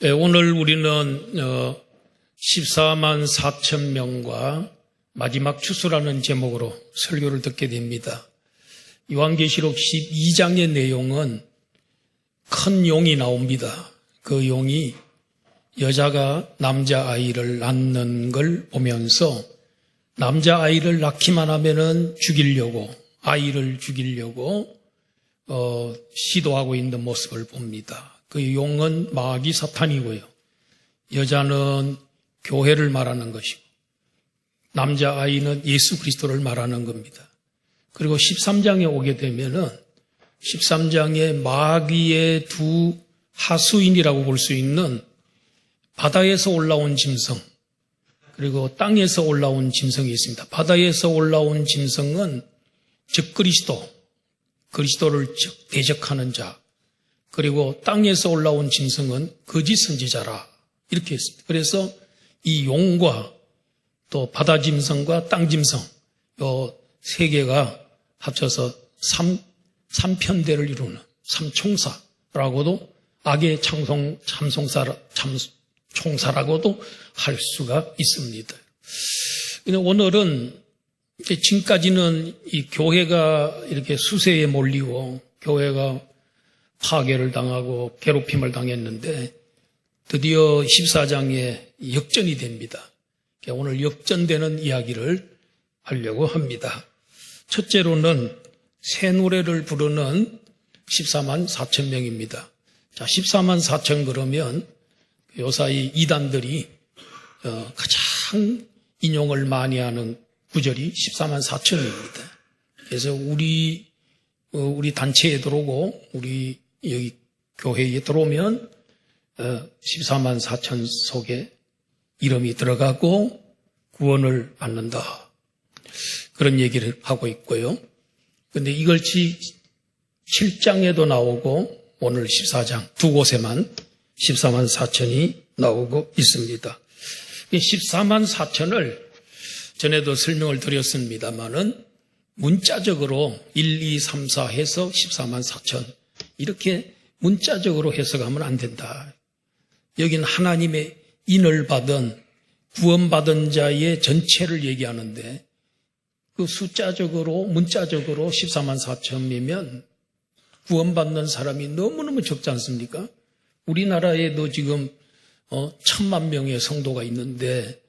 오늘 우리는 14만 4천 명과 마지막 추수라는 제목으로 설교를 듣게 됩니다. 요한계시록 12장의 내용은 큰 용이 나옵니다. 그 용이 여자가 남자아이를 낳는 걸 보면서 남자아이를 낳기만 하면은 죽이려고, 아이를 죽이려고 시도하고 있는 모습을 봅니다. 그 용은 마귀 사탄이고요. 여자는 교회를 말하는 것이고 남자아이는 예수 그리스도를 말하는 겁니다. 그리고 13장에 오게 되면은 13장에 마귀의 두 하수인이라고 볼 수 있는 바다에서 올라온 짐승 그리고 땅에서 올라온 짐승이 있습니다. 바다에서 올라온 짐승은 즉 그리스도를 대적하는 자, 그리고 땅에서 올라온 짐승은 거짓 선지자라 이렇게 했습니다. 그래서 이 용과 또 바다 짐승과 땅 짐승 이 세 개가 합쳐서 삼편대를 이루는 삼총사라고도 악의 총사라고도 할 수가 있습니다. 오늘은 지금까지는 이 교회가 이렇게 수세에 몰리고 교회가 파괴를 당하고 괴롭힘을 당했는데 드디어 14장에 역전이 됩니다. 오늘 역전되는 이야기를 하려고 합니다. 첫째로는 새 노래를 부르는 14만 4천 명입니다. 자, 14만 4천 그러면 요사이 이단들이 가장 인용을 많이 하는 구절이 14만 4천입니다. 그래서 우리 단체에 들어오고 우리 여기 교회에 들어오면 14만 4천 속에 이름이 들어가고 구원을 받는다. 그런 얘기를 하고 있고요. 그런데 이것이 7장에도 나오고 오늘 14장 두 곳에만 14만 4천이 나오고 있습니다. 14만 4천을 전에도 설명을 드렸습니다만은 문자적으로 1, 2, 3, 4 해서 14만 4천 이렇게 문자적으로 해석하면 안 된다. 여긴 하나님의 인을 받은 구원받은 자의 전체를 얘기하는데 그 숫자적으로 문자적으로 14만 4천이면 구원받는 사람이 너무너무 적지 않습니까? 우리나라에도 지금 1,000만 명의 성도가 있는데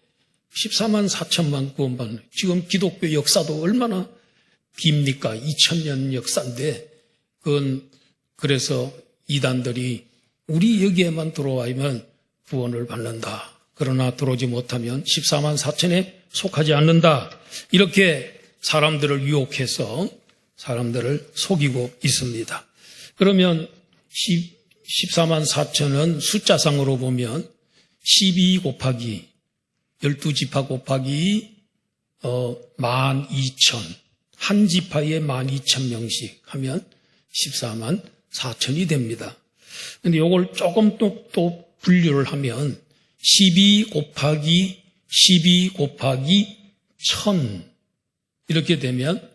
14만 4천만 구원받는 지금 기독교 역사도 얼마나 깁니까? 2000년 역사인데 그래서 이단들이 우리 여기에만 들어와면 구원을 받는다. 그러나 들어오지 못하면 14만 4천에 속하지 않는다. 이렇게 사람들을 유혹해서 사람들을 속이고 있습니다. 그러면 14만 4천은 숫자상으로 보면 12 곱하기 12지파 곱하기 12,000 한 지파에 12,000명씩 하면 14만 4천이 됩니다. 그런데 이걸 조금 또 분류를 하면 12 곱하기 1,000 이렇게 되면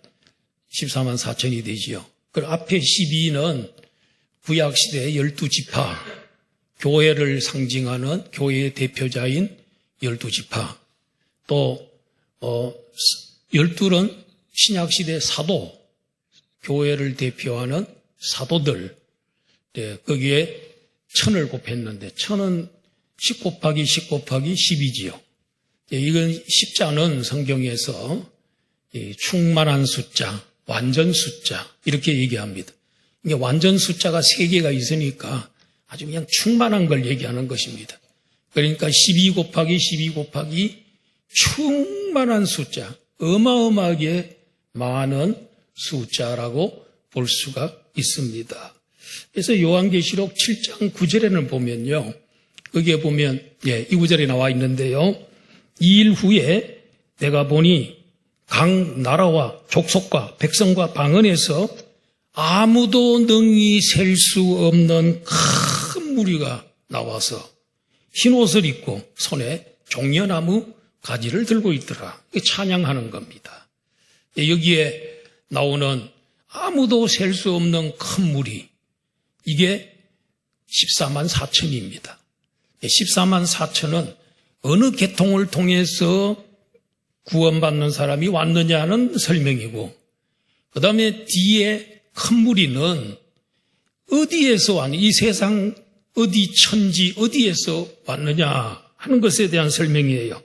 14만 4천이 되지요. 그 앞에 12는 구약시대 12지파, 교회를 상징하는 교회의 대표자인 12지파, 또 12는 신약시대 사도, 교회를 대표하는 사도들, 거기에 1000을 곱했는데 1000은 10 곱하기 10 곱하기 10이지요. 이건 십자는 성경에서 충만한 숫자, 완전 숫자 이렇게 얘기합니다. 이게 완전 숫자가 3개가 있으니까 아주 그냥 충만한 걸 얘기하는 것입니다. 그러니까 12 곱하기 12 곱하기 충만한 숫자, 어마어마하게 많은 숫자라고 볼 수가 있습니다. 그래서 요한계시록 7장 9절에는 보면요. 거기에 보면 이 구절에 나와 있는데요. 2일 후에 내가 보니 각 나라와 족속과 백성과 방언에서 아무도 능히 셀 수 없는 큰 무리가 나와서 흰옷을 입고 손에 종려나무 가지를 들고 있더라. 찬양하는 겁니다. 여기에 나오는 아무도 셀 수 없는 큰 무리, 이게 14만 4천입니다. 14만 4천은 어느 계통을 통해서 구원받는 사람이 왔느냐는 설명이고, 그 다음에 뒤에 큰 무리는 어디에서 왔느냐, 이 세상 어디 천지 어디에서 왔느냐 하는 것에 대한 설명이에요.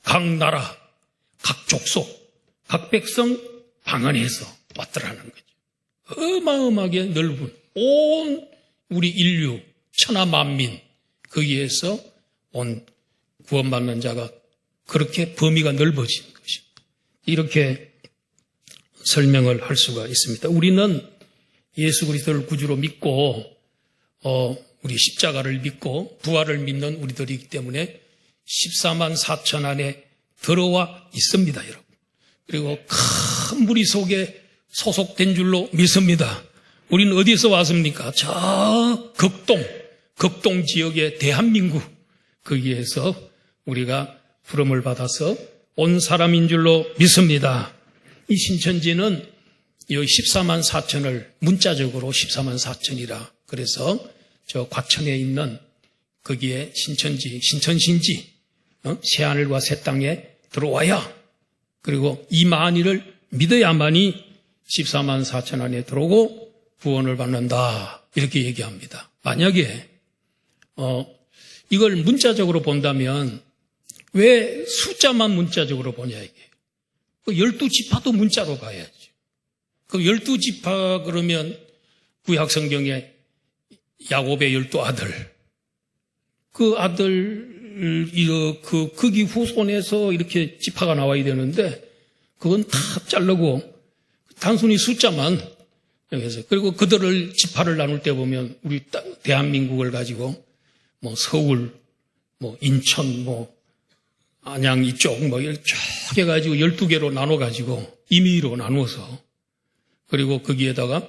각 나라, 각 족속, 각 백성 방언에서 왔더라는 거죠. 어마어마하게 넓은 온 우리 인류 천하 만민 거기에서 온 구원받는 자가 그렇게 범위가 넓어진 것입니다. 이렇게 설명을 할 수가 있습니다. 우리는 예수 그리스도를 구주로 믿고 우리 십자가를 믿고 부활을 믿는 우리들이기 때문에 14만 4천 안에 들어와 있습니다, 여러분. 그리고 큰 무리 속에 소속된 줄로 믿습니다. 우리는 어디서 왔습니까? 저 극동 지역의 대한민국, 거기에서 우리가 부름을 받아서 온 사람인 줄로 믿습니다. 이 신천지는 이 14만 4천을 문자적으로 14만 4천이라 그래서 저 과천에 있는 거기에 신천신지 새하늘과 새 땅에 들어와야, 그리고 이 만일을 믿어야만이 14만 4천 안에 들어오고 구원을 받는다, 이렇게 얘기합니다. 만약에 이걸 문자적으로 본다면 왜 숫자만 문자적으로 보냐 이게. 그 12지파도 문자로 가야죠. 그 12지파 그러면 구약 성경에 야곱의 12아들, 그 아들 거기 후손에서 이렇게 지파가 나와야 되는데 그건 다 자르고 단순히 숫자만 여기서, 그리고 그들을 지파를 나눌 때 보면 우리 대한민국을 가지고 뭐 서울, 뭐 인천, 뭐 안양 이쪽 뭐 이렇게 쭉 해가지고 12개로 나눠가지고 임의로 나눠서, 그리고 거기에다가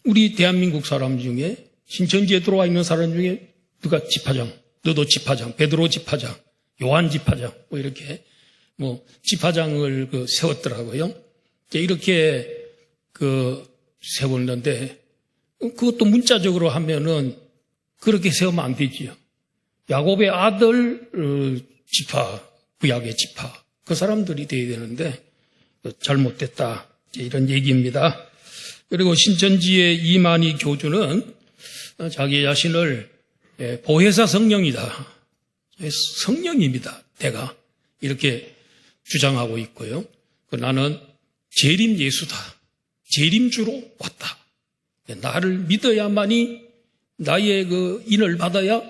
우리 대한민국 사람 중에 신천지에 들어와 있는 사람 중에 누가 지파장, 너도 지파장, 베드로 지파장, 요한 지파장 뭐 이렇게 뭐 지파장을 세웠더라고요. 이렇게 세웠는데 그것도 문자적으로 하면은 그렇게 세우면 안 되지요. 야곱의 아들 지파, 구약의 지파, 그 사람들이 돼야 되는데 잘못됐다, 이런 얘기입니다. 그리고 신천지의 이만희 교주는 자기 자신을 보혜사 성령이다, 성령입니다, 내가 이렇게 주장하고 있고요. 나는 재림 예수다, 재림주로 왔다, 나를 믿어야만이 나의 인을 받아야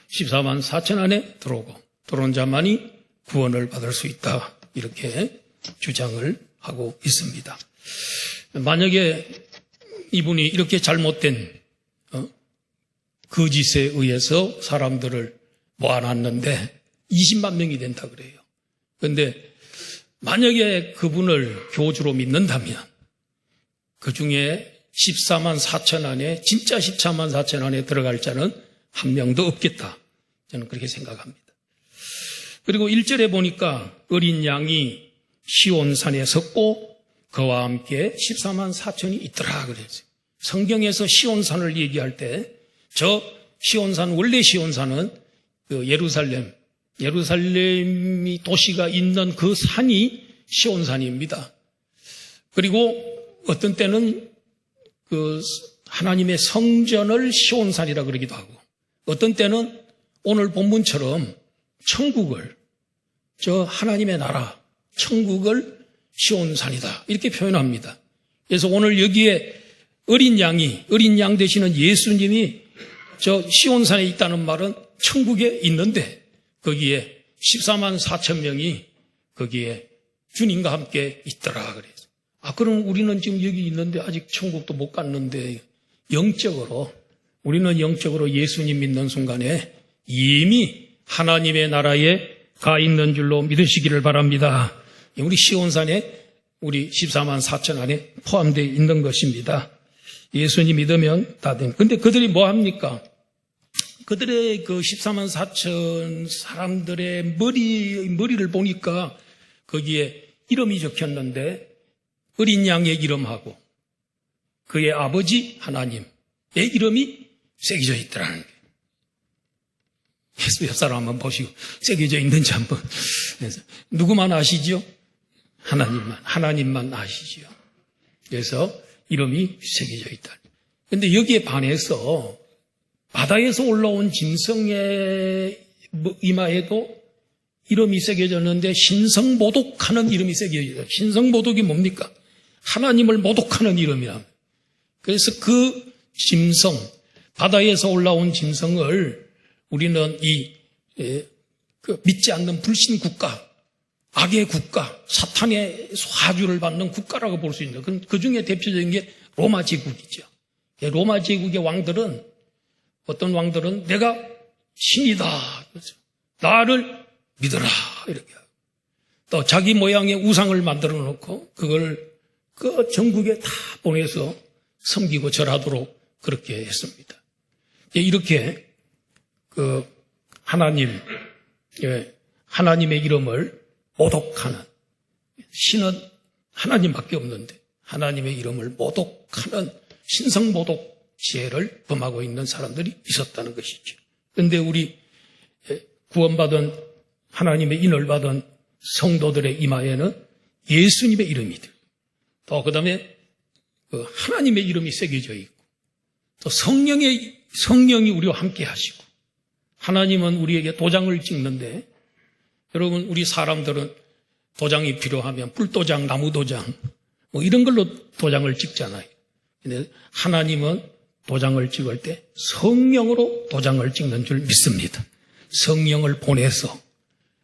14만 4천 안에 들어온 자만이 구원을 받을 수 있다, 이렇게 주장을 하고 있습니다. 만약에 이분이 이렇게 잘못된 거짓에 의해서 사람들을 모아놨는데 20만 명이 된다 그래요. 그런데 만약에 그분을 교주로 믿는다면 그 중에 14만 4천 안에, 진짜 14만 4천 안에 들어갈 자는 한 명도 없겠다, 저는 그렇게 생각합니다. 그리고 1절에 보니까 어린 양이 시온산에 섰고 그와 함께 14만 4천이 있더라 그랬어요. 성경에서 시온산을 얘기할 때 저 시온산, 원래 시온산은 예루살렘이 도시가 있는 그 산이 시온산입니다. 그리고 어떤 때는 하나님의 성전을 시온산이라 그러기도 하고, 어떤 때는 오늘 본문처럼 천국을, 하나님의 나라, 천국을 시온산이다, 이렇게 표현합니다. 그래서 오늘 여기에 어린 양 되시는 예수님이 시온산에 있다는 말은 천국에 있는데 거기에 14만 4천 명이 거기에 주님과 함께 있더라 그래서. 그럼 우리는 지금 여기 있는데 아직 천국도 못 갔는데, 우리는 영적으로 예수님 믿는 순간에 이미 하나님의 나라에 가 있는 줄로 믿으시기를 바랍니다. 우리 시온산에 우리 14만 4천 안에 포함되어 있는 것입니다. 예수님 믿으면 다 됩니다. 근데 그들이 뭐 합니까? 그들의 14만 4천 사람들의 머리를 보니까 거기에 이름이 적혔는데 어린 양의 이름하고 그의 아버지 하나님의 이름이 새겨져 있더라는 거예요. 옆 사람 한번 보시고 새겨져 있는지 한번. 그래서 누구만 아시죠? 하나님만 아시죠. 그래서 이름이 새겨져 있다. 그런데 여기에 반해서 바다에서 올라온 짐승의 이마에도 이름이 새겨졌는데 신성모독하는 이름이 새겨져요. 신성모독이 뭡니까? 하나님을 모독하는 이름이랍니다. 그래서 그 짐승, 바다에서 올라온 짐승을 우리는 믿지 않는 불신 국가, 악의 국가, 사탄의 화주를 받는 국가라고 볼 수 있는, 그 중에 대표적인 게 로마 제국이죠. 로마 제국의 왕들은, 어떤 왕들은 내가 신이다. 나를 믿어라. 이렇게. 또 자기 모양의 우상을 만들어 놓고 그걸 그 전국에 다 보내서 섬기고 절하도록 그렇게 했습니다. 이렇게 그 하나님의 이름을 모독하는, 신은 하나님밖에 없는데 하나님의 이름을 모독하는 신성모독 죄를 범하고 있는 사람들이 있었다는 것이죠. 그런데 우리 구원받은 하나님의 인을 받은 성도들의 이마에는 예수님의 이름이 들고, 또 그 다음에 하나님의 이름이 새겨져 있고, 또 성령이 우리와 함께 하시고, 하나님은 우리에게 도장을 찍는데, 여러분, 우리 사람들은 도장이 필요하면 불도장, 나무도장, 이런 걸로 도장을 찍잖아요. 근데 하나님은 도장을 찍을 때 성령으로 도장을 찍는 줄 믿습니다. 성령을 보내서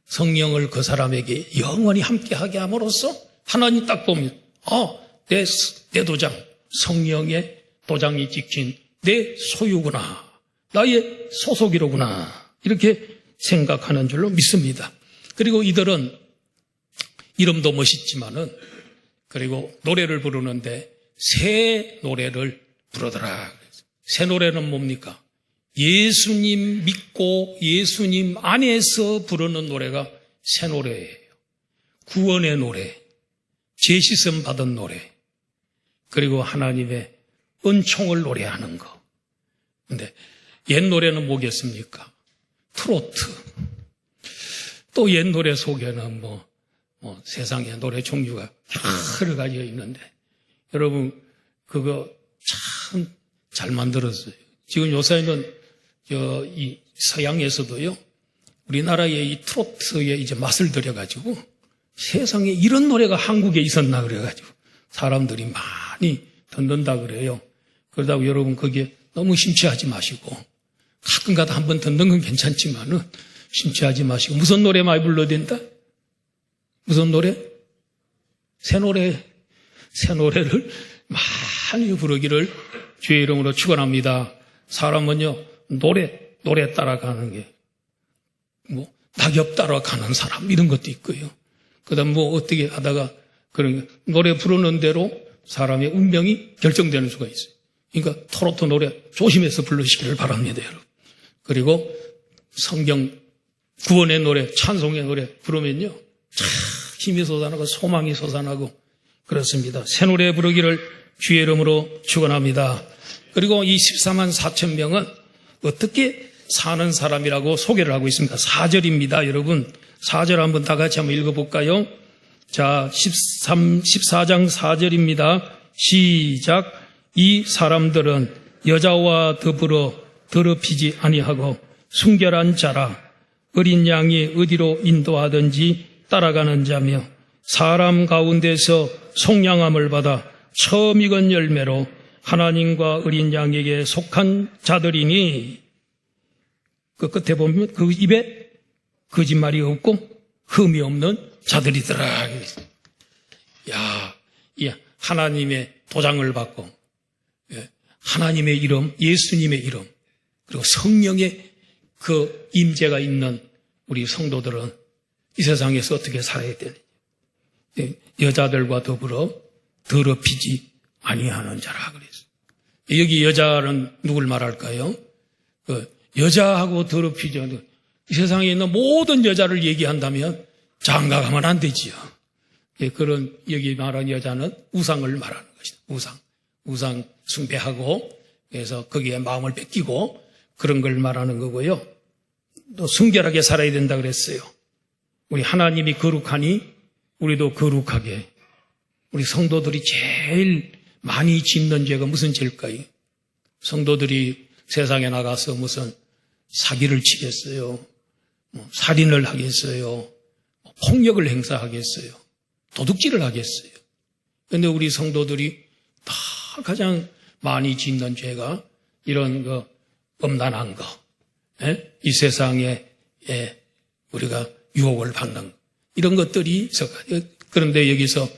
성령을 그 사람에게 영원히 함께하게 함으로써 하나님 딱 보면 내 도장, 성령의 도장이 찍힌 내 소유구나, 나의 소속이로구나, 이렇게 생각하는 줄로 믿습니다. 그리고 이들은 이름도 멋있지만은, 그리고 노래를 부르는데 새 노래를 부르더라. 새 노래는 뭡니까? 예수님 믿고 예수님 안에서 부르는 노래가 새 노래예요. 구원의 노래, 제시선 받은 노래, 그리고 하나님의 은총을 노래하는 거. 근데 옛 노래는 뭐겠습니까? 트로트. 또 옛 노래 속에는 세상에 노래 종류가 여러 가지가 있는데, 여러분, 그거 참 잘 만들었어요. 지금 요새는 이 서양에서도요, 우리나라의 이 트로트에 이제 맛을 들여가지고 세상에 이런 노래가 한국에 있었나 그래가지고 사람들이 많이 듣는다 그래요. 그러다가 여러분 거기에 너무 심취하지 마시고, 가끔가다 한번 듣는 건 괜찮지만은 심취하지 마시고, 무슨 노래 많이 불러야 된다? 무슨 노래? 새 노래를 많이 부르기를 주의 이름으로 축원합니다. 사람은요, 노래 따라가는 게, 낙엽 따라가는 사람, 이런 것도 있고요. 그 다음 어떻게 하다가, 노래 부르는 대로 사람의 운명이 결정되는 수가 있어요. 그러니까 트로트 노래 조심해서 부르시기를 바랍니다, 여러분. 그리고 성경 구원의 노래, 찬송의 노래 부르면요, 참 힘이 솟아나고 소망이 솟아나고 그렇습니다. 새 노래 부르기를 주의 이름으로 축원합니다. 그리고 이 14만 4천 명은 어떻게 사는 사람이라고 소개를 하고 있습니다. 4절입니다. 여러분, 4절 한번 다 같이 한번 읽어볼까요? 자, 14장 4절입니다. 시작. 이 사람들은 여자와 더불어 더럽히지 아니하고 순결한 자라, 어린 양이 어디로 인도하든지 따라가는 자며 사람 가운데서 속량함을 받아 처음 익은 열매로 하나님과 어린 양에게 속한 자들이니, 그 끝에 보면 그 입에 거짓말이 없고 흠이 없는 자들이더라. 이 하나님의 도장을 받고, 하나님의 이름, 예수님의 이름, 그리고 성령의 그 임재가 있는 우리 성도들은 이 세상에서 어떻게 살아야 되는지, 여자들과 더불어 더럽히지 아니하는 자라 그랬어요. 여기 여자는 누굴 말할까요? 여자하고 더럽히지, 이 세상에 있는 모든 여자를 얘기한다면 장가가면 안 되지요. 그런 여기 말하는 여자는 우상을 말하는 것이다. 우상 숭배하고, 그래서 거기에 마음을 뺏기고 그런 걸 말하는 거고요. 또 순결하게 살아야 된다 그랬어요. 우리 하나님이 거룩하니 우리도 거룩하게. 우리 성도들이 제일 많이 짓는 죄가 무슨 죄일까요? 성도들이 세상에 나가서 무슨 사기를 치겠어요? 살인을 하겠어요? 폭력을 행사하겠어요? 도둑질을 하겠어요? 그런데 우리 성도들이 다 가장 많이 짓는 죄가 이런 거 음란한 거, 이 세상에 우리가 유혹을 받는 이런 것들이 있어요. 그런데 여기서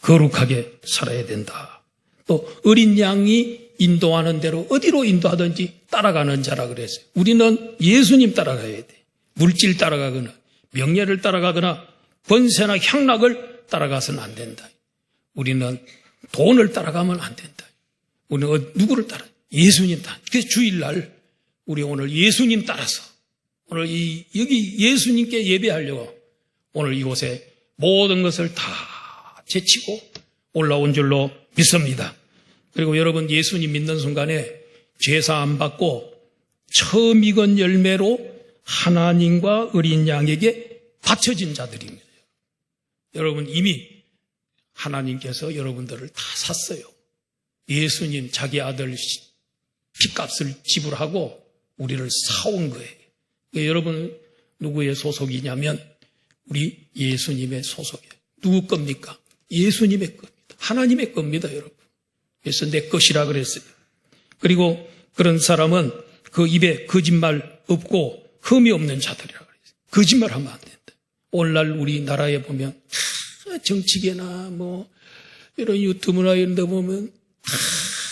거룩하게 살아야 된다. 또 어린 양이 인도하는 대로 어디로 인도하든지 따라가는 자라 그랬어요. 우리는 예수님 따라가야 돼. 물질 따라가거나 명예를 따라가거나 권세나 향락을 따라가서는 안 된다. 우리는 돈을 따라가면 안 된다. 우리는 누구를 따라? 예수님 따라. 그래서 주일날 우리 오늘 예수님 따라서 오늘 여기 예수님께 예배하려고 오늘 이곳에 모든 것을 다 제치고 올라온 줄로 믿습니다. 그리고 여러분 예수님 믿는 순간에 죄사함 받고 처음 익은 열매로 하나님과 어린 양에게 바쳐진 자들입니다. 여러분 이미 하나님께서 여러분들을 다 샀어요. 예수님 자기 아들 핏값을 지불하고 우리를 사온 거예요. 여러분 누구의 소속이냐면 우리 예수님의 소속이에요. 누구 겁니까? 예수님의 겁니다. 하나님의 겁니다, 여러분. 그래서 내 것이라 그랬어요. 그리고 그런 사람은 그 입에 거짓말 없고 흠이 없는 자들이라 그랬어요. 거짓말하면 안 된다. 오늘날 우리나라에 보면 정치계나 뭐 이런 유튜브나 이런 데 보면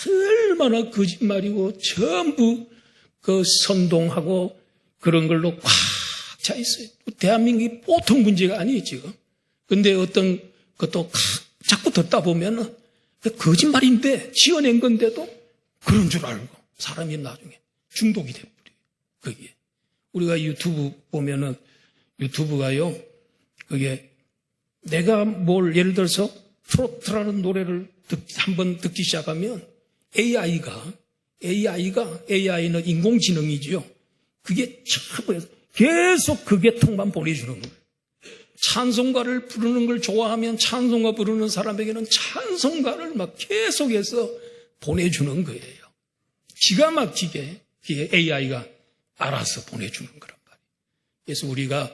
얼마나 거짓말이고 전부 그 선동하고 그런 걸로 꽉 차 있어요. 대한민국이 보통 문제가 아니에요, 지금. 근데 어떤 것도 자꾸 듣다 보면은 거짓말인데 지어낸 건데도 그런 줄 알고 사람이 나중에 중독이 돼버려요. 거기에. 우리가 유튜브 보면은 유튜브가요, 그게 내가 뭘 예를 들어서 트로트라는 노래를 한번 듣기 시작하면 AI는 인공지능이지요. 그게 참 계속 그 계통만 보내주는 거예요. 찬송가를 부르는 걸 좋아하면 찬송가 부르는 사람에게는 찬송가를 막 계속해서 보내주는 거예요. 기가 막히게 그게 AI가 알아서 보내주는 거란 말이에요. 그래서 우리가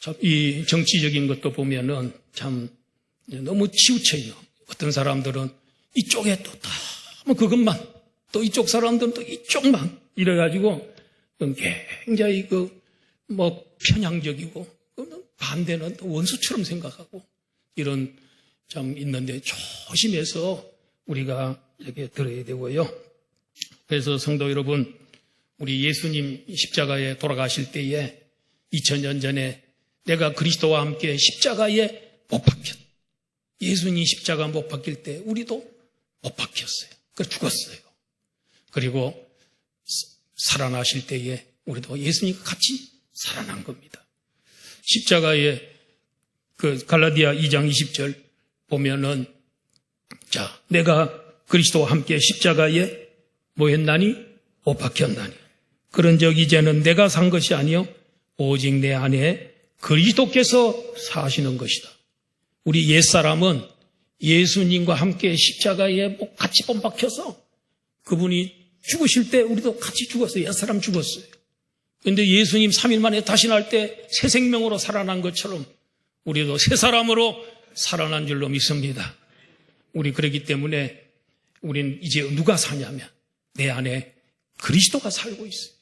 참 이 정치적인 것도 보면은 참 너무 치우쳐 있는 어떤 사람들은 이쪽에 또 너무 그것만 또 이쪽 사람들은 또 이쪽만 이래가지고 굉장히 편향적이고 반대는 원수처럼 생각하고 이런 참 있는데 조심해서 우리가 이렇게 들어야 되고요. 그래서 성도 여러분, 우리 예수님 십자가에 돌아가실 때에 2000년 전에 내가 그리스도와 함께 십자가에 못 박혔. 예수님 십자가 못 박힐 때 우리도 못 박혔어요. 그 죽었어요. 그리고 살아나실 때에 우리도 예수님과 같이 살아난 겁니다. 십자가에 그 갈라디아 2장 20절 보면은 자, 내가 그리스도와 함께 십자가에 뭐 했나니? 못 박혔나니. 그런즉 이제는 내가 산 것이 아니요 오직 내 안에 그리스도께서 사시는 것이다. 우리 옛사람은 예수님과 함께 십자가에 같이 못 박혀서 그분이 죽으실 때 우리도 같이 죽었어요. 옛사람 죽었어요. 그런데 예수님 3일 만에 다시 날 때 새 생명으로 살아난 것처럼 우리도 새 사람으로 살아난 줄로 믿습니다. 우리 그렇기 때문에 우리는 이제 누가 사냐면 내 안에 그리스도가 살고 있어요.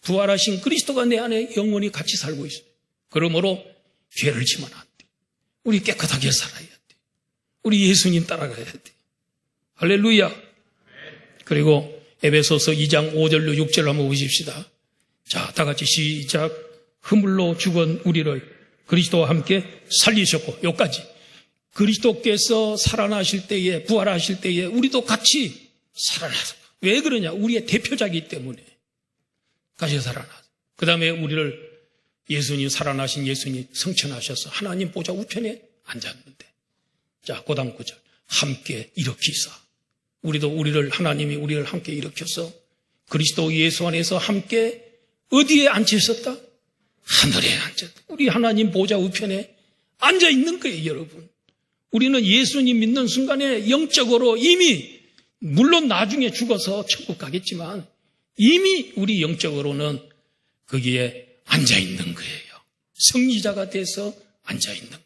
부활하신 그리스도가 내 안에 영원히 같이 살고 있어요. 그러므로 죄를 지면 안 돼. 우리 깨끗하게 살아야 돼. 우리 예수님 따라가야 돼. 할렐루야. 그리고 에베소서 2장 5절로 6절 한번 보십시다. 자, 다 같이 시작. 허물로 죽은 우리를 그리스도와 함께 살리셨고, 여기까지. 그리스도께서 살아나실 때에, 부활하실 때에 우리도 같이 살아나서. 왜 그러냐? 우리의 대표자이기 때문에 같이 살아나서. 그 다음에 우리를 예수님, 살아나신 예수님 성천하셔서 하나님 보좌 우편에 앉았는데, 자, 그 다음 구절. 함께 일으키사. 하나님이 우리를 함께 일으켜서 그리스도 예수 안에서 함께 어디에 앉혀 있었다? 하늘에 앉았다. 우리 하나님 보좌 우편에 앉아 있는 거예요, 여러분. 우리는 예수님 믿는 순간에 영적으로 이미, 물론 나중에 죽어서 천국 가겠지만 이미 우리 영적으로는 거기에 앉아 있는 거예요. 승리자가 돼서 앉아 있는 거예요.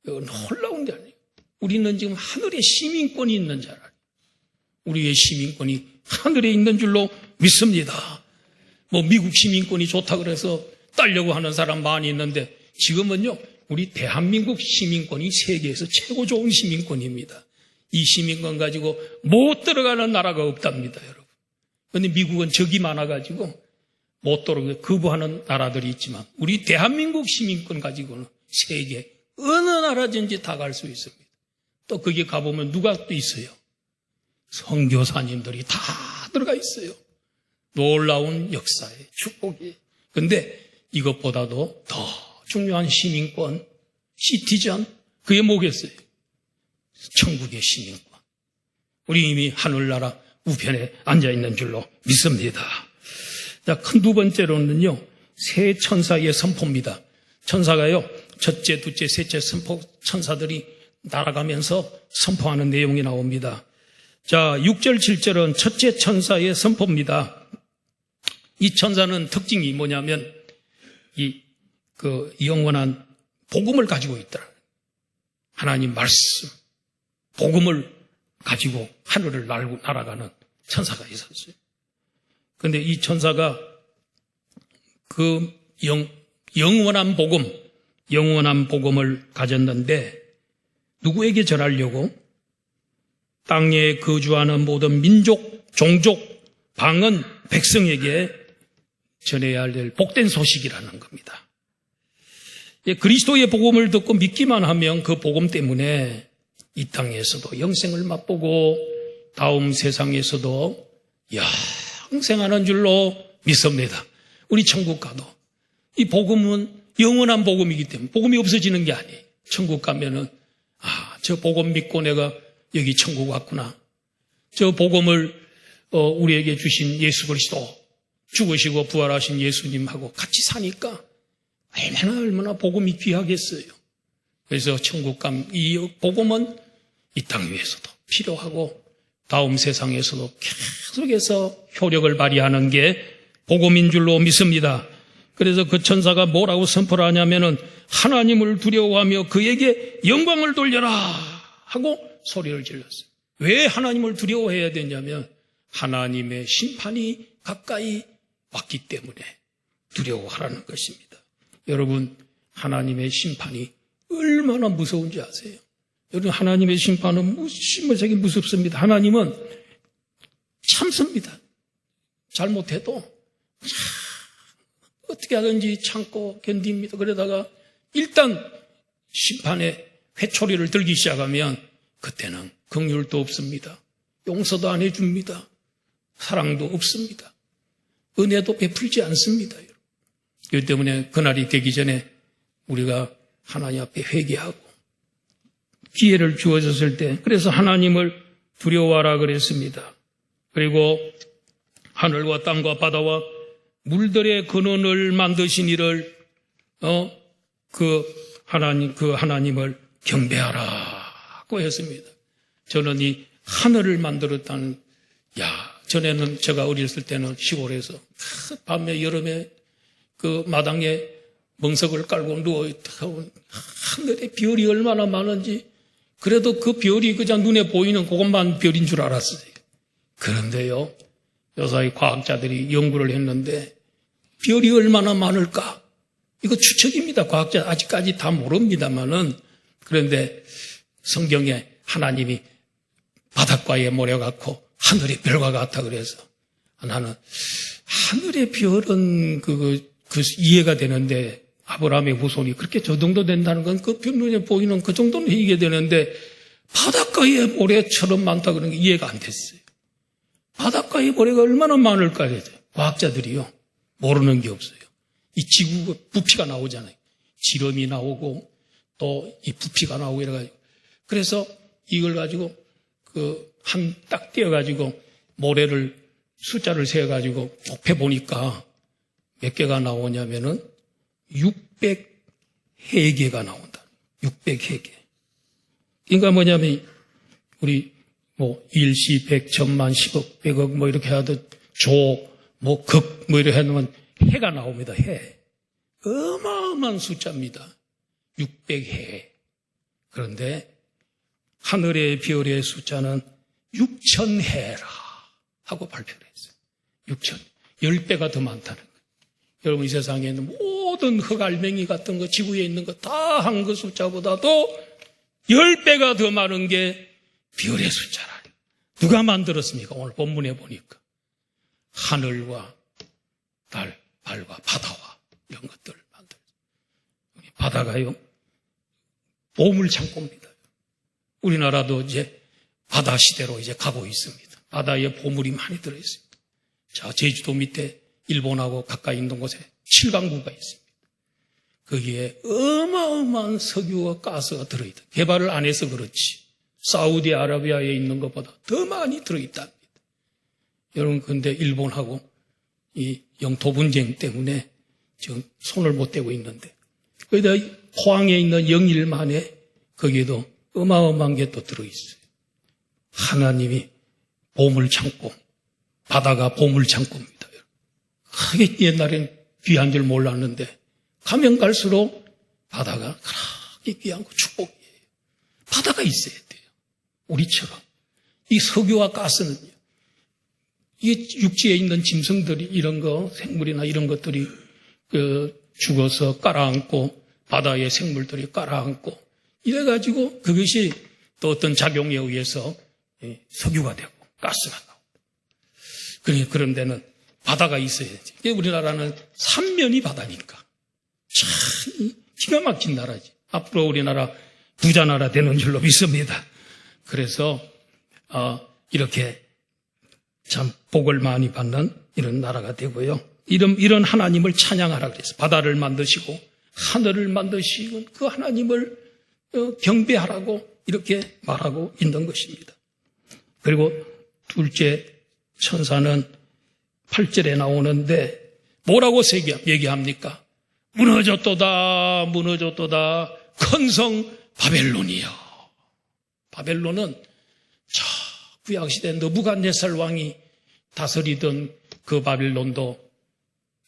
이건 놀라운 게 아니에요. 우리는 지금 하늘에 시민권이 있는 줄 알아요. 우리의 시민권이 하늘에 있는 줄로 믿습니다. 미국 시민권이 좋다 그래서 따려고 하는 사람 많이 있는데 지금은요, 우리 대한민국 시민권이 세계에서 최고 좋은 시민권입니다. 이 시민권 가지고 못 들어가는 나라가 없답니다, 여러분. 그런데 미국은 적이 많아가지고 못 들어가고 거부하는 나라들이 있지만 우리 대한민국 시민권 가지고는 세계 어느 나라든지 다 갈 수 있습니다. 또 거기 가보면 누가 또 있어요? 선교사님들이 다 들어가 있어요. 놀라운 역사의 축복이. 그런데 이것보다도 더 중요한 시민권, 시티즌, 그게 뭐겠어요? 천국의 시민권. 우리 이미 하늘나라 우편에 앉아있는 줄로 믿습니다. 자, 큰 두 번째로는요, 세 천사의 선포입니다. 천사가요, 첫째, 둘째, 셋째 천사들이 날아가면서 선포하는 내용이 나옵니다. 자, 6절, 7절은 첫째 천사의 선포입니다. 이 천사는 특징이 뭐냐면, 영원한 복음을 가지고 있더라. 하나님 말씀, 복음을 가지고 하늘을 날아가는 천사가 있었어요. 그런데 이 천사가 그 영원한 복음을 가졌는데 누구에게 전하려고? 땅에 거주하는 모든 민족, 종족, 방언, 백성에게 전해야 할 복된 소식이라는 겁니다. 그리스도의 복음을 듣고 믿기만 하면 그 복음 때문에 이 땅에서도 영생을 맛보고 다음 세상에서도 영생하는 줄로 믿습니다. 우리 천국 가도 이 복음은 영원한 복음이기 때문에 복음이 없어지는 게 아니에요. 천국 가면은 저 복음 믿고 내가 여기 천국 왔구나. 저 복음을 우리에게 주신 예수 그리스도, 죽으시고 부활하신 예수님하고 같이 사니까 얼마나 복음이 귀하겠어요. 그래서 이 복음은 이 땅 위에서도 필요하고 다음 세상에서도 계속해서 효력을 발휘하는 게 복음인 줄로 믿습니다. 그래서 그 천사가 뭐라고 선포를 하냐면은 하나님을 두려워하며 그에게 영광을 돌려라 하고 소리를 질렀어요. 왜 하나님을 두려워해야 되냐면 하나님의 심판이 가까이 왔기 때문에 두려워하라는 것입니다. 여러분, 하나님의 심판이 얼마나 무서운지 아세요? 여러분, 하나님의 심판은 무시무시하게 무섭습니다. 하나님은 참습니다. 잘못해도 어떻게 하든지 참고 견딥니다. 그러다가 일단 심판의 회초리를 들기 시작하면 그때는 긍휼도 없습니다. 용서도 안 해줍니다. 사랑도 없습니다. 은혜도 베풀지 않습니다. 그렇기 때문에 그날이 되기 전에 우리가 하나님 앞에 회개하고 기회를 주어졌을 때, 그래서 하나님을 두려워하라 그랬습니다. 그리고 하늘과 땅과 바다와 물들의 근원을 만드신 이를 하나님을 경배하라고 했습니다. 저는 이 하늘을 만들었다는, 전에는 제가 어렸을 때는 시골에서 밤에 여름에 그 마당에 멍석을 깔고 누워있다 하늘에 별이 얼마나 많은지, 그래도 그 별이 그냥 눈에 보이는 그것만 별인 줄 알았어요. 그런데요, 요사이 과학자들이 연구를 했는데 별이 얼마나 많을까? 이거 추측입니다. 과학자 아직까지 다 모릅니다만은, 그런데 성경에 하나님이 바닷가에 모여갖고 하늘의 별과 같아 그래서 나는 하늘의 별은 그 이해가 되는데, 아브라함의 후손이 그렇게 저 정도 된다는 건 그 별 눈에 보이는 그 정도는 이해가 되는데 바닷가에 모래처럼 많다 그런 게 이해가 안 됐어요. 바닷가에 모래가 얼마나 많을까 해서 과학자들이요, 모르는 게 없어요. 이 지구 부피가 나오잖아요. 지름이 나오고 또 이 부피가 나오고 이래가지고, 그래서 이걸 가지고 딱 떼어가지고 모래를 숫자를 세어가지고 곱해 보니까 몇 개가 나오냐면은 600회계가 나온다. 600회계. 그러니까 뭐냐면 우리 뭐 일시, 백, 천만, 10억, 100억 뭐 이렇게 하듯 조, 뭐 급, 뭐 이렇게 해놓으면 해가 나옵니다. 해. 어마어마한 숫자입니다. 600해. 그런데 하늘의 별의 숫자는 6,000해라 하고 발표를 했어요. 6,000. 10배가 더 많다는 거예요. 여러분 이 세상에 있는 모든 흑알맹이 같은 거 지구에 있는 거 다 한 그 숫자보다도 10배가 더 많은 게 별의 숫자라. 누가 만들었습니까? 오늘 본문에 보니까 하늘과 달, 발과 바다와 이런 것들을 만들었어요. 바다가요 보물창고입니다. 우리나라도 이제 바다 시대로 이제 가고 있습니다. 바다에 보물이 많이 들어있습니다. 자, 제주도 밑에 일본하고 가까이 있는 곳에 칠강구가 있습니다. 거기에 어마어마한 석유와 가스가 들어있다. 개발을 안 해서 그렇지 사우디아라비아에 있는 것보다 더 많이 들어있답니다. 여러분 근데 일본하고 이 영토 분쟁 때문에 지금 손을 못 대고 있는데 거기다 포항에 있는 영일만에 거기에도 어마어마한 게 또 들어있어요. 하나님이 보물창고, 바다가 보물창고입니다. 크게 옛날엔 귀한 줄 몰랐는데 가면 갈수록 바다가 그렇게 귀한 거 축복이에요. 바다가 있어야 돼요. 우리처럼. 이 석유와 가스는요. 이 육지에 있는 짐승들이 이런 거, 생물이나 이런 것들이 죽어서 깔아앉고 바다의 생물들이 깔아앉고 이래가지고 그것이 또 어떤 작용에 의해서 석유가 되고 가스가 나옵니다. 그런 데는 바다가 있어야지. 우리나라는 삼면이 바다니까. 참 기가 막힌 나라지. 앞으로 우리나라 부자 나라 되는 줄로 믿습니다. 그래서 이렇게 참 복을 많이 받는 이런 나라가 되고요. 이런 하나님을 찬양하라 그랬어요. 바다를 만드시고 하늘을 만드시고 그 하나님을 경배하라고 이렇게 말하고 있는 것입니다. 그리고 둘째 천사는 8절에 나오는데 뭐라고 얘기합니까? 무너졌도다 무너졌도다 큰 성 바벨론이여. 바벨론은 저 구약시대 느부갓네살 왕이 다스리던 그 바벨론도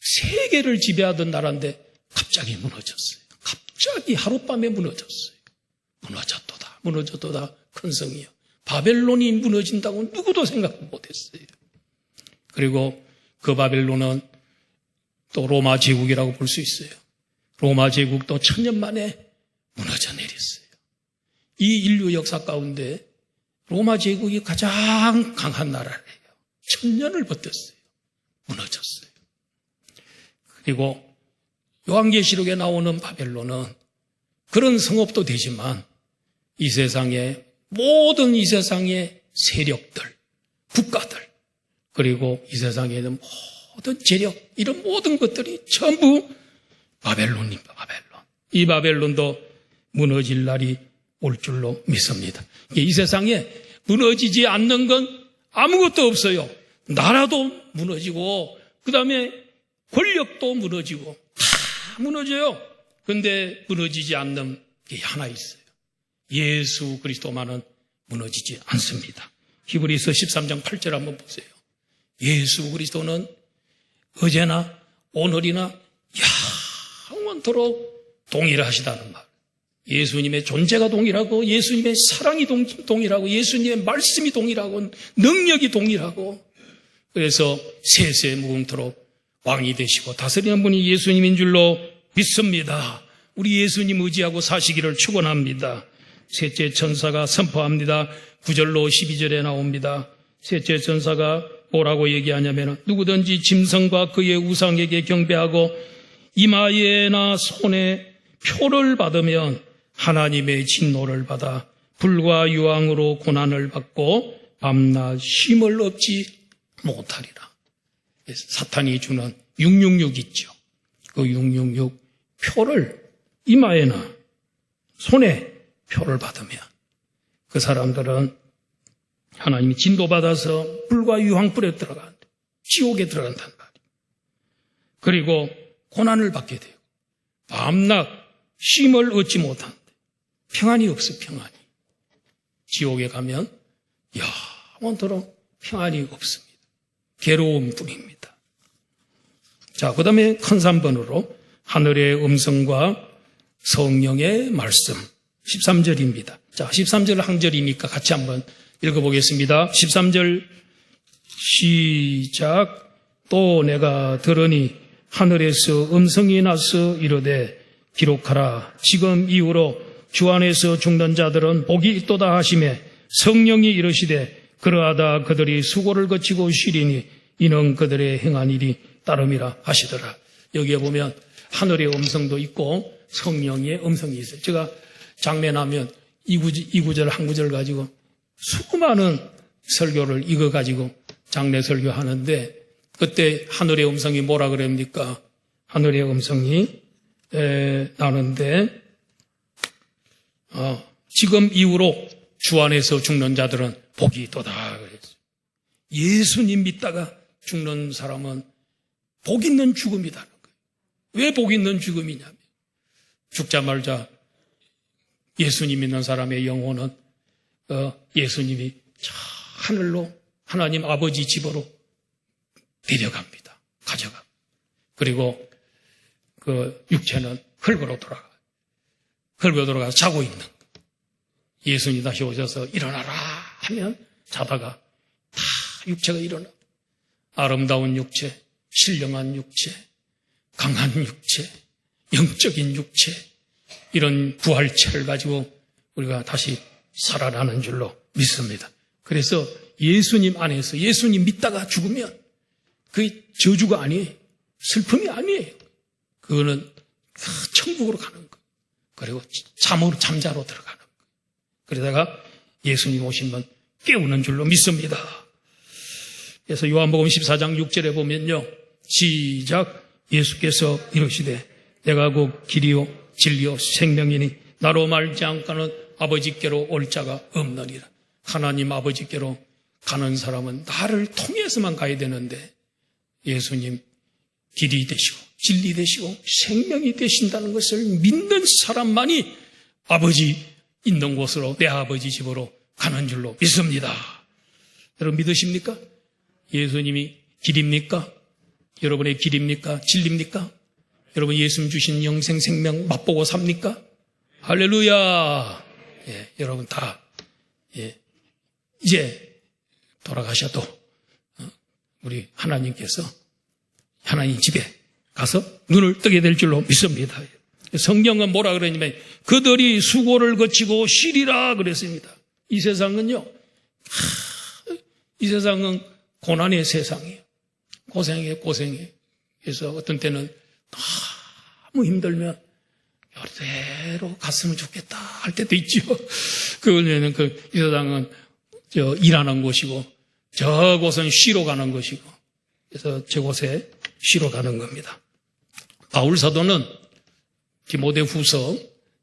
세계를 지배하던 나라인데 갑자기 무너졌어요. 갑자기 하룻밤에 무너졌어요. 무너졌도다 무너졌도다 큰 성이여. 바벨론이 무너진다고 누구도 생각 못했어요. 그리고 그 바벨론은 또 로마 제국이라고 볼 수 있어요. 로마 제국도 1000년 만에 무너져 내렸어요. 이 인류 역사 가운데 로마 제국이 가장 강한 나라예요. 1000년을 버텼어요. 무너졌어요. 그리고 요한계시록에 나오는 바벨론은 그런 성읍도 되지만 이 세상의 모든 이 세상의 세력들, 국가들, 그리고 이 세상에 있는 모든 재력, 이런 모든 것들이 전부 바벨론입니다. 바벨론. 이 바벨론도 무너질 날이 올 줄로 믿습니다. 이 세상에 무너지지 않는 건 아무것도 없어요. 나라도 무너지고 그 다음에 권력도 무너지고 다 무너져요. 그런데 무너지지 않는 게 하나 있어요. 예수 그리스도만은 무너지지 않습니다. 히브리서 13장 8절 한번 보세요. 예수 그리스도는 어제나 오늘이나 영원토록 동일하시다는 말. 예수님의 존재가 동일하고 예수님의 사랑이 동일하고 예수님의 말씀이 동일하고 능력이 동일하고 그래서 세세 무궁토록 왕이 되시고 다스리는 분이 예수님인 줄로 믿습니다. 우리 예수님 의지하고 사시기를 축원합니다. 셋째 천사가 선포합니다. 9절로 12절에 나옵니다. 셋째 천사가 뭐라고 얘기하냐면 누구든지 짐승과 그의 우상에게 경배하고 이마에나 손에 표를 받으면 하나님의 진노를 받아 불과 유황으로 고난을 받고 밤낮 쉼을 얻지 못하리라. 사탄이 주는 666 있죠. 그 666 표를 이마에나 손에 표를 받으면 그 사람들은 하나님이 진도받아서 불과 유황불에 들어간다. 지옥에 들어간단 말이에요. 그리고 고난을 받게 돼요. 밤낮 쉼을 얻지 못하는데 평안이 없어, 평안이. 지옥에 가면 영원토록 평안이 없습니다. 괴로움뿐입니다. 자, 그 다음에 큰 3번으로 하늘의 음성과 성령의 말씀 13절입니다. 자, 13절 한 절이니까 같이 한번 읽어보겠습니다. 13절 시작. 또 내가 들으니 하늘에서 음성이 나서 이르되 기록하라. 지금 이후로 주 안에서 죽는 자들은 복이 있도다 하시매 성령이 이르시되 그러하다 그들이 수고를 거치고 쉬리니 이는 그들의 행한 일이 따름이라 하시더라. 여기에 보면 하늘의 음성도 있고 성령의 음성이 있어요. 제가 장례나면 이 구절 한 구절 가지고 수많은 설교를 이거 가지고 장례 설교하는데 그때 하늘의 음성이 뭐라 그럽니까? 하늘의 음성이 나는데 지금 이후로 주 안에서 죽는 자들은 복이 있도다 그랬어요. 예수님 믿다가 죽는 사람은 복 있는 죽음이라는 거예요. 왜 복 있는 죽음이냐면 죽자마자 예수님 믿는 사람의 영혼은 예수님이 저 하늘로 하나님 아버지 집으로 데려갑니다. 가져가. 그리고 그 육체는 흙으로 돌아가. 흙으로 돌아가서 자고 있는 거예요. 예수님 다시 오셔서 일어나라 하면 자다가 다 육체가 일어나. 아름다운 육체, 신령한 육체, 강한 육체, 영적인 육체, 이런 부활체를 가지고 우리가 다시 살아나는 줄로 믿습니다. 그래서 예수님 안에서 예수님 믿다가 죽으면 그게 저주가 아니에요. 슬픔이 아니에요. 그거는 천국으로 가는 거예요. 그리고 잠자로 들어가는 거예요. 그러다가 예수님 오시면 깨우는 줄로 믿습니다. 그래서 요한복음 14장 6절에 보면요. 시작. 예수께서 이르시되 내가 곧 길이요 진리요 생명이니 나로 말지 않고는 아버지께로 올 자가 없느니라. 하나님 아버지께로 가는 사람은 나를 통해서만 가야 되는데 예수님 길이 되시고 진리 되시고 생명이 되신다는 것을 믿는 사람만이 아버지 있는 곳으로 내 아버지 집으로 가는 줄로 믿습니다. 여러분 믿으십니까? 예수님이 길입니까? 여러분의 길입니까? 진리입니까? 여러분 예수님 주신 영생 생명 맛보고 삽니까? 할렐루야. 예, 여러분 다 이제 돌아가셔도 우리 하나님께서 하나님 집에 가서 눈을 뜨게 될 줄로 믿습니다. 성경은 뭐라 그러냐면 그들이 수고를 거치고 쉬리라 그랬습니다. 이 세상은요, 이 세상은 고난의 세상이에요. 고생해. 그래서 어떤 때는 너무 힘들면 여대로 갔으면 좋겠다 할 때도 있죠. 그거는 이 세상은 일하는 곳이고 저곳은 쉬러 가는 것이고 그래서 저곳에 쉬러 가는 겁니다. 바울 사도는 디모데후서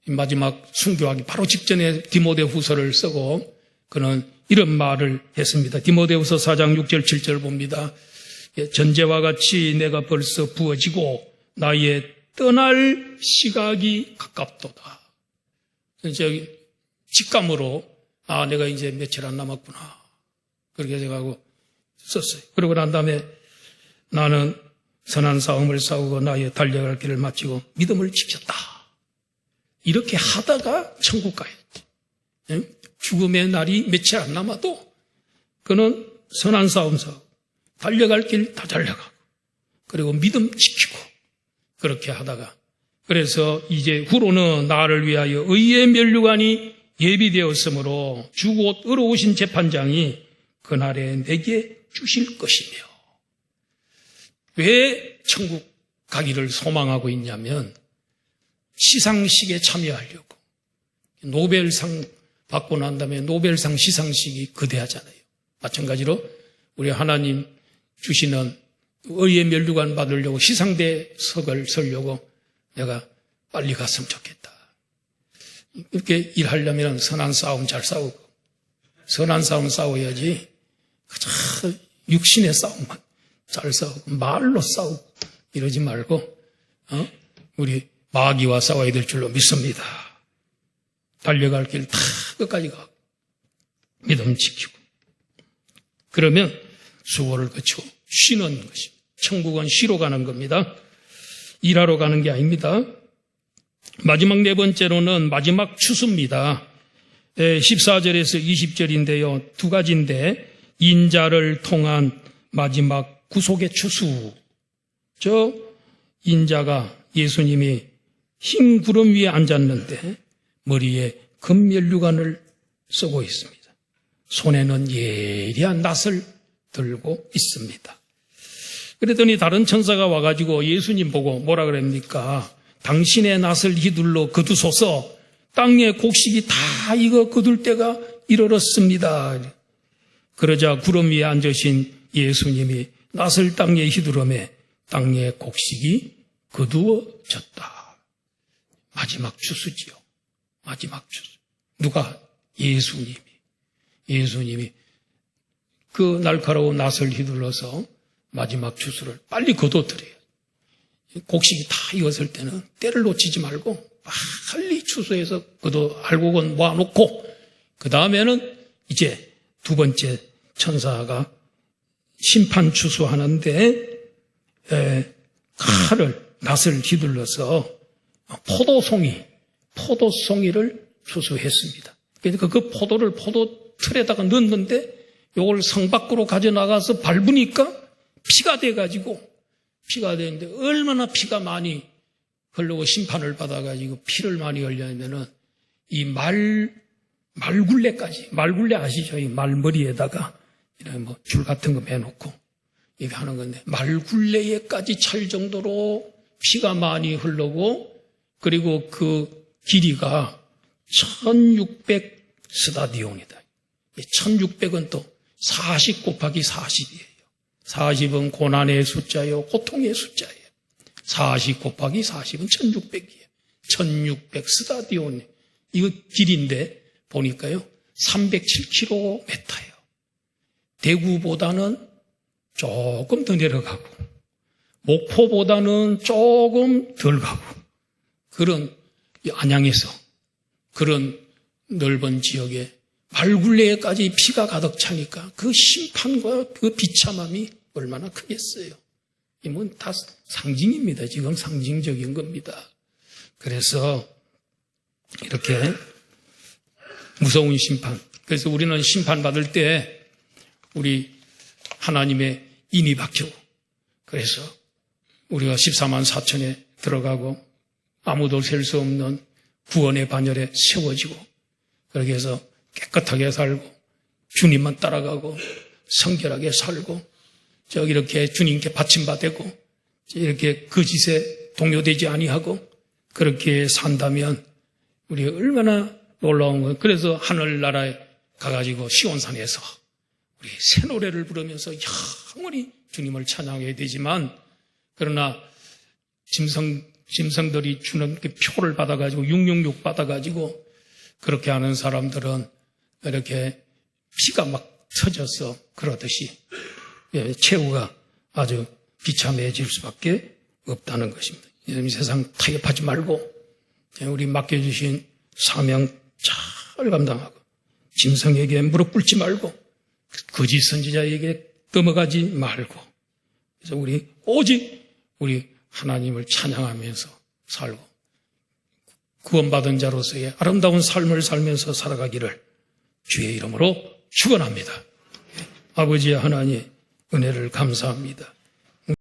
마지막 순교하기 바로 직전에 디모데후서를 쓰고 그는 이런 말을 했습니다. 디모데후서 4장 6절 7절 봅니다. 전제와 같이 내가 벌써 부어지고 나의 떠날 시각이 가깝도다. 이제 직감으로 내가 이제 며칠 안 남았구나 그렇게 생각하고 썼어요. 그러고 난 다음에 나는 선한 싸움을 싸우고 나의 달려갈 길을 마치고 믿음을 지켰다. 이렇게 하다가 천국 가야지. 죽음의 날이 며칠 안 남아도 그는 선한 싸움 싸우고 달려갈 길 다 달려가고 그리고 믿음 지키고 그렇게 하다가 그래서 이제 후로는 나를 위하여 의의 면류관이 예비되었으므로 주 곧 의로우신 재판장이 그날에 내게 주실 것이며. 왜 천국 가기를 소망하고 있냐면 시상식에 참여하려고. 노벨상 받고 난 다음에 노벨상 시상식이 거대하잖아요. 마찬가지로 우리 하나님 주시는 의의 면류관 받으려고 시상대석을 서려고 내가 빨리 갔으면 좋겠다. 이렇게 일하려면 선한 싸움 잘 싸우고 선한 싸움 싸워야지 육신의 싸움만 잘 싸우고 말로 싸우고 이러지 말고 우리 마귀와 싸워야 될 줄로 믿습니다. 달려갈 길 다 끝까지 가고 믿음 지키고 그러면 수고를 거치고 쉬는 것입니다. 천국은 쉬러 가는 겁니다. 일하러 가는 게 아닙니다. 마지막 네 번째로는 마지막 추수입니다. 14절에서 20절인데요. 두 가지인데 인자를 통한 마지막 구속의 추수. 저 인자가 예수님이 흰 구름 위에 앉았는데 머리에 금면류관을 쓰고 있습니다. 손에는 예리한 낫을 들고 있습니다. 그랬더니 다른 천사가 와가지고 예수님 보고 뭐라 그럽니까? 당신의 낫을 휘둘러 거두소서. 땅의 곡식이 다 익어 거둘 때가 이르렀습니다. 그러자 구름 위에 앉으신 예수님이 낫을 땅에 휘두르매 땅의 곡식이 거두어졌다. 마지막 추수지요. 마지막 추수. 누가? 예수님이 그 날카로운 낫을 휘둘러서 마지막 추수를 빨리 거둬들여요. 곡식이 다 익었을 때는 때를 놓치지 말고 빨리 추수해서 그도 알곡은 모아놓고 그 다음에는 이제 두 번째 천사가 심판 추수하는데 낫을 휘둘러서 포도송이를 추수했습니다. 그러니까 그 포도를 포도 틀에다가 넣었는데 이걸 성 밖으로 가져나가서 밟으니까 피가 되는데 얼마나 피가 많이 흐르고 심판을 받아가지고 피를 많이 흘려야면은 이 말굴레 아시죠? 이 말머리에다가 이런 뭐 줄 같은 거 매놓고 이렇게 하는 건데 말굴레에까지 찰 정도로 피가 많이 흐르고 그리고 그 길이가 1600 스타디온이다. 1600은 또 40 곱하기 40이에요. 40은 고난의 숫자요, 고통의 숫자예요. 40 곱하기 40은 1600이에요. 1600 스타디온. 이거 길인데 보니까요, 307km예요. 대구보다는 조금 더 내려가고, 목포보다는 조금 덜 가고, 그런 안양에서 그런 넓은 지역에 말굴레에까지 피가 가득 차니까 그 심판과 그 비참함이 얼마나 크겠어요. 이건 다 상징입니다. 지금 상징적인 겁니다. 그래서 이렇게 무서운 심판. 그래서 우리는 심판받을 때 우리 하나님의 인이 박히고 그래서 우리가 14만 4천에 들어가고 아무도 셀 수 없는 구원의 반열에 세워지고 그렇게 해서 깨끗하게 살고 주님만 따라가고 성결하게 살고 저기 이렇게 주님께 받침받고 이렇게 거짓에 동요되지 아니하고 그렇게 산다면 우리 얼마나 놀라운 거예요. 그래서 하늘나라에 가가지고 시온산에서 우리 새 노래를 부르면서 영원히 주님을 찬양해야 되지만 그러나 짐승들이 주는 그 표를 받아가지고 666 받아가지고 그렇게 하는 사람들은 이렇게 피가 막 터져서 그러듯이 최후가 아주 비참해질 수밖에 없다는 것입니다. 이 세상 타협하지 말고 우리 맡겨주신 사명 잘 감당하고 짐승에게 무릎 꿇지 말고 거짓 선지자에게 넘어가지 말고 그래서 우리 오직 우리 하나님을 찬양하면서 살고 구원받은 자로서의 아름다운 삶을 살면서 살아가기를 주의 이름으로 축원합니다. 아버지 하나님 은혜를 감사합니다.